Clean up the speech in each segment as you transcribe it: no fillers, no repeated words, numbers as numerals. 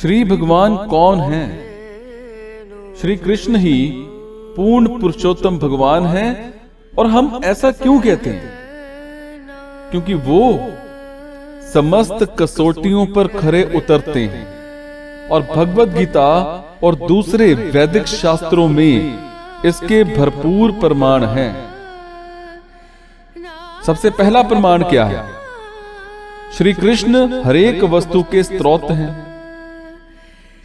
श्री भगवान कौन हैं? श्री कृष्ण ही पूर्ण पुरुषोत्तम भगवान हैं। और हम ऐसा क्यों कहते हैं? क्योंकि वो समस्त कसौटियों पर खरे उतरते हैं और भगवद गीता और दूसरे वैदिक शास्त्रों में इसके भरपूर प्रमाण हैं। सबसे पहला प्रमाण क्या है? श्री कृष्ण हरेक वस्तु के स्रोत हैं।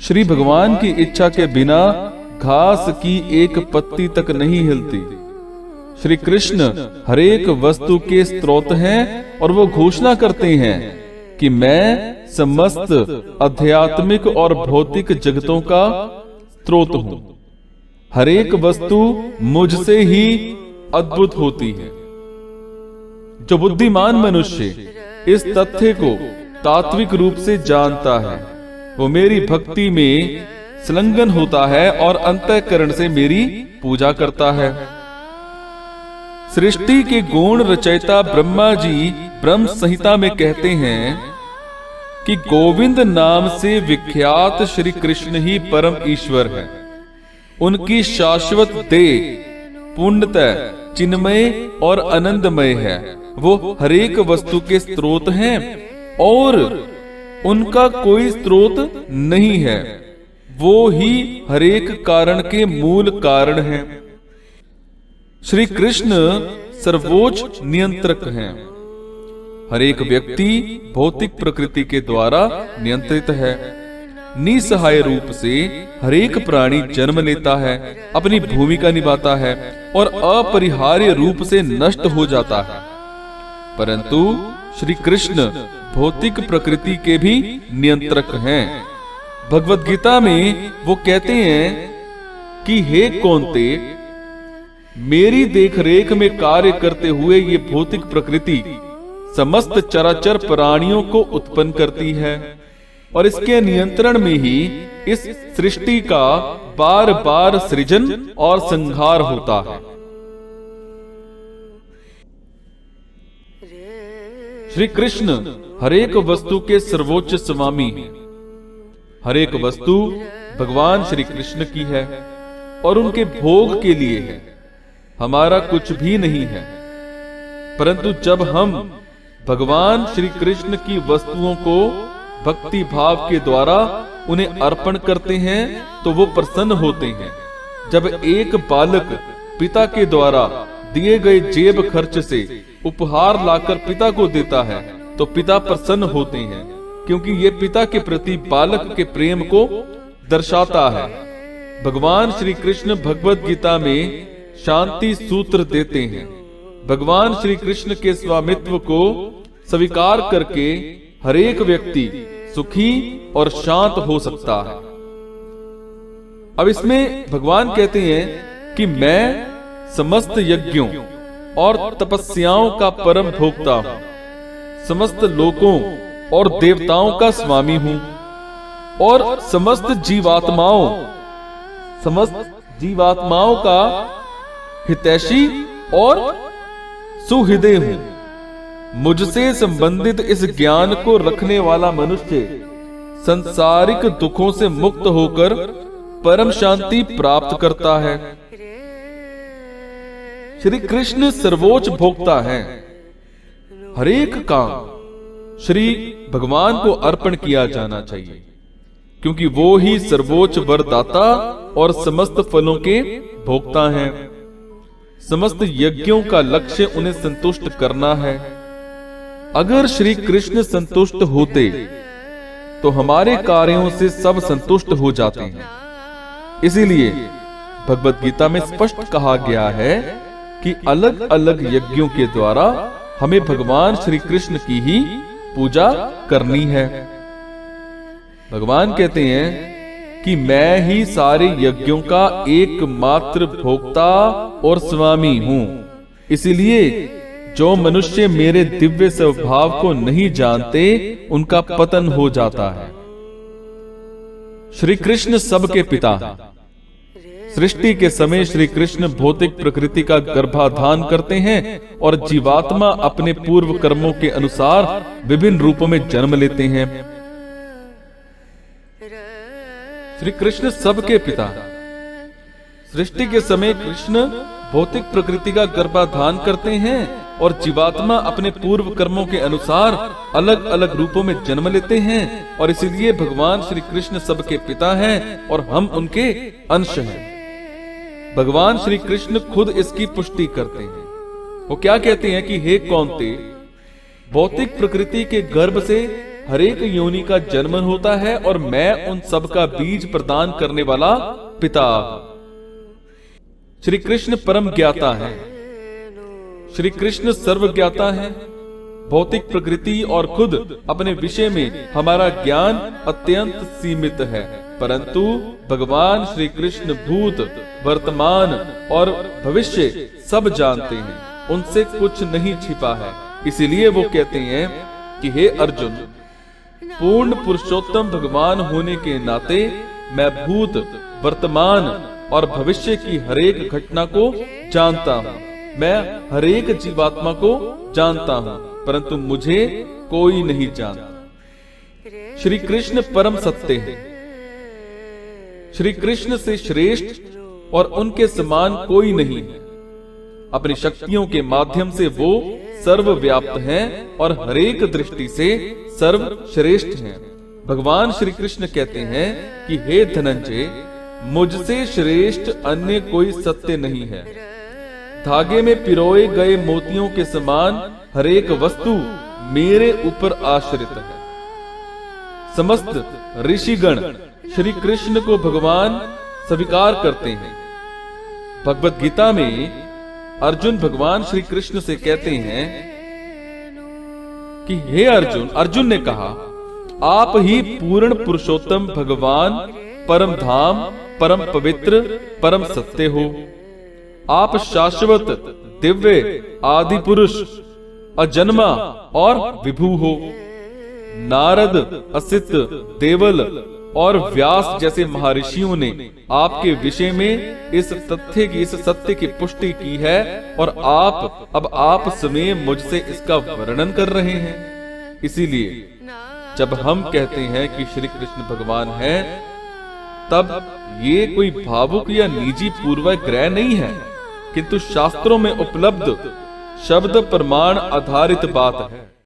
श्री भगवान की इच्छा के बिना घास की एक पत्ती तक नहीं हिलती। श्री कृष्ण हरेक वस्तु के स्रोत हैं और वो घोषणा करते हैं कि मैं समस्त आध्यात्मिक और भौतिक जगतों का स्रोत हूं। हरेक वस्तु मुझसे ही अद्भुत होती है। जो बुद्धिमान मनुष्य इस तथ्य को तात्विक रूप से जानता है, वो मेरी भक्ति में संलग्न होता है और अंतःकरण से मेरी पूजा करता है। सृष्टि के गुण रचयिता ब्रह्मा जी ब्रह्म संहिता में कहते हैं कि गोविंद नाम से विख्यात श्री कृष्ण ही परम ईश्वर है। उनकी शाश्वत देह पूर्णतः चिन्मय और आनंदमय है। वो हरेक वस्तु के स्रोत हैं और उनका कोई स्रोत नहीं है। वो ही हरेक कारण के मूल कारण हैं। श्री कृष्ण सर्वोच्च नियंत्रक हैं। हरेक व्यक्ति भौतिक प्रकृति के द्वारा नियंत्रित है। निसहाय रूप से हरेक प्राणी जन्म लेता है, अपनी भूमिका निभाता है और अपरिहार्य रूप से नष्ट हो जाता है। परंतु श्री कृष्ण भौतिक प्रकृति के भी नियंत्रक हैं। भगवद गीता में वो कहते हैं कि हे कौन्ते, मेरी देखरेख में कार्य करते हुए ये भौतिक प्रकृति समस्त चराचर प्राणियों को उत्पन्न करती है और इसके नियंत्रण में ही इस सृष्टि का बार बार सृजन और संहार होता है। श्री कृष्ण हरेक वस्तु के सर्वोच्च स्वामी हैं। हरेक वस्तु भगवान श्री कृष्ण की है और उनके भोग के लिए है। हमारा कुछ भी नहीं है। परंतु जब हम भगवान श्री कृष्ण की वस्तुओं को भक्ति भाव के द्वारा उन्हें अर्पण करते हैं तो वो प्रसन्न होते हैं। जब एक बालक पिता के द्वारा दिए गए जेब खर्च से उपहार लाकर पिता को देता है तो पिता प्रसन्न होते हैं, क्योंकि ये पिता के प्रति बालक के प्रेम को दर्शाता है। भगवान श्री कृष्ण भगवद गीता में शांति सूत्र देते हैं। भगवान श्री कृष्ण के स्वामित्व को स्वीकार करके हरेक व्यक्ति सुखी और शांत हो सकता है। अब इसमें भगवान कहते हैं कि मैं समस्त यज्ञों और तपस्याओं का परम भोक्ता हूं, समस्त लोकों और देवताओं का स्वामी हूं और समस्त जीवात्माओं का हितैषी और सुहृदय हूं। मुझसे संबंधित इस ज्ञान को रखने वाला मनुष्य संसारिक दुखों से मुक्त होकर परम शांति प्राप्त करता है। श्री कृष्ण सर्वोच्च भोक्ता हैं। हरेक काम श्री भगवान को अर्पण किया जाना चाहिए, क्योंकि वो ही सर्वोच्च वरदाता और समस्त फलों के भोक्ता हैं। समस्त यज्ञों का लक्ष्य उन्हें संतुष्ट करना है। अगर श्री कृष्ण संतुष्ट होते तो हमारे कार्यों से सब संतुष्ट हो जाते हैं। इसीलिए भगवद गीता में स्पष्ट कहा गया है कि अलग अलग यज्ञों के द्वारा हमें भगवान श्री कृष्ण की ही पूजा करनी है। भगवान कहते हैं कि मैं ही सारे यज्ञों का एकमात्र भोक्ता और स्वामी हूं। इसलिए जो मनुष्य मेरे दिव्य स्वभाव को नहीं जानते उनका पतन हो जाता है। श्री कृष्ण सबके पिता हैं। सृष्टि के समय श्री कृष्ण भौतिक प्रकृति का गर्भाधान करते हैं और जीवात्मा अपने पूर्व कर्मों के अनुसार विभिन्न रूपों में जन्म लेते हैं। श्री कृष्ण सबके पिता। सृष्टि के समय कृष्ण भौतिक प्रकृति का गर्भाधान करते हैं और जीवात्मा अपने पूर्व कर्मों के अनुसार अलग अलग रूपों में जन्म लेते हैं, और इसीलिए भगवान श्री कृष्ण सबके पिता हैं और हम उनके अंश हैं। भगवान श्री कृष्ण खुद इसकी पुष्टि करते हैं। वो क्या कहते हैं कि हे कौन्ते, भौतिक प्रकृति के गर्भ से हरेक योनि का जन्म होता है और मैं उन सब का बीज प्रदान करने वाला पिता। श्री कृष्ण परम ज्ञाता है। श्री कृष्ण सर्वज्ञाता है। भौतिक प्रकृति और खुद अपने विषय में हमारा ज्ञान अत्यंत सीमित है, परंतु भगवान श्री कृष्ण भूत, वर्तमान और भविष्य सब जानते हैं। उनसे कुछ नहीं छिपा है। इसीलिए वो कहते हैं कि हे अर्जुन, पूर्ण पुरुषोत्तम भगवान होने के नाते मैं भूत, वर्तमान और भविष्य की हरेक घटना को जानता हूँ। मैं हरेक जीवात्मा को जानता हूँ, परंतु मुझे कोई नहीं जानता। श्री कृष्ण परम सत्य हैं। श्री कृष्ण से श्रेष्ठ और उनके समान कोई नहीं है। अपनी शक्तियों के माध्यम से वो सर्वव्याप्त हैं और हरेक दृष्टि से सर्वश्रेष्ठ हैं। भगवान श्री कृष्ण कहते हैं कि हे धनंजय, मुझसे श्रेष्ठ अन्य कोई सत्य नहीं है। धागे में पिरोए गए मोतियों के समान हरेक वस्तु मेरे ऊपर आश्रित है। समस्त ऋषिगण श्री कृष्ण को भगवान स्वीकार करते हैं। भगवत गीता में अर्जुन भगवान श्री कृष्ण से कहते हैं कि हे अर्जुन, अर्जुन ने कहा, आप ही पूर्ण पुरुषोत्तम भगवान, परम धाम, परम पवित्र, परम सत्य हो। आप शाश्वत, दिव्य, आदि पुरुष, अजन्मा और विभू हो। नारद, असित, देवल और व्यास जैसे महर्षियों ने आपके विषय में इस सत्य की पुष्टि की है, और अब आप स्वयं मुझसे इसका वर्णन कर रहे हैं। इसीलिए जब हम कहते हैं कि श्री कृष्ण भगवान हैं, तब ये कोई भावुक या निजी पूर्वाग्रह नहीं है, किंतु शास्त्रों में उपलब्ध शब्द प्रमाण आधारित बात है।